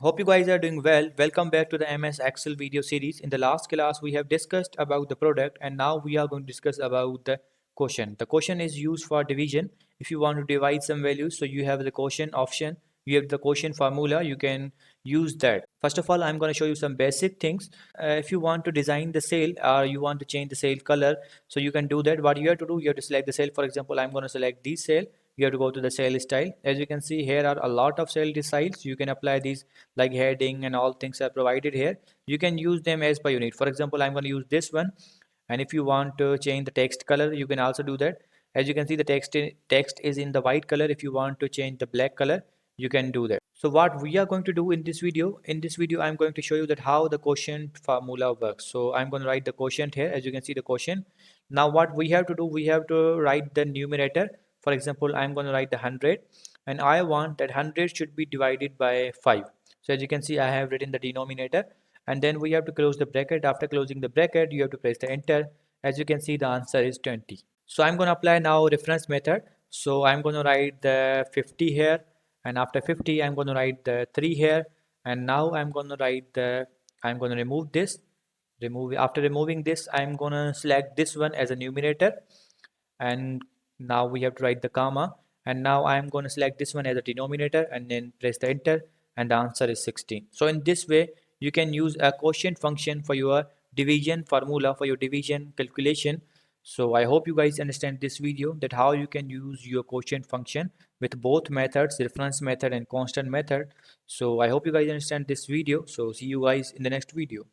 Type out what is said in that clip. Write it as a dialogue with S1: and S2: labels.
S1: Hope you guys are doing well. Welcome back to the MS Excel video series. In the last class, we have discussed about the product, and now we are going to discuss about the quotient. The quotient is used for division. If you want to divide some values, so you have the quotient option, you have the quotient formula, you can use that. First of all, I'm going to show you some basic things. If you want to design the cell or you want to change the cell color, so you can do that. What you have to do, you have to select the cell. For example, I'm going to select this cell. You have to go to the cell style. As you can see, here are a lot of cell styles. You can apply these like heading and all things are provided here. You can use them as per you need. For example, I'm going to use this one, and if you want to change the text color, you can also do that. As you can see, the text is in the white color. If you want to change the black color, you can do that. So what we are going to do in this video I'm going to show you that how the quotient formula works. So I'm going to write the quotient here. As you can see, the quotient. Now what we have to do, we have to write the numerator. For example, I'm going to write the 100, and I want that 100 should be divided by 5. So as you can see, I have written the denominator, and then we have to close the bracket. After closing the bracket, you have to press the enter. As you can see, the answer is 20. So I'm going to apply now reference method. So I'm going to write the 50 here, and after 50 I'm going to write the 3 here, and now I'm going to write the, I'm going to remove this, after removing this I'm going to select this one as a numerator, and now we have to write the comma, and now I'm going to select this one as a denominator and then press the enter, and the answer is 16. So in this way you can use a quotient function for your division formula, for your division calculation. So I hope you guys understand this video, that how you can use your quotient function with both methods, reference method and constant method. So I hope you guys understand this video. So see you guys in the next video.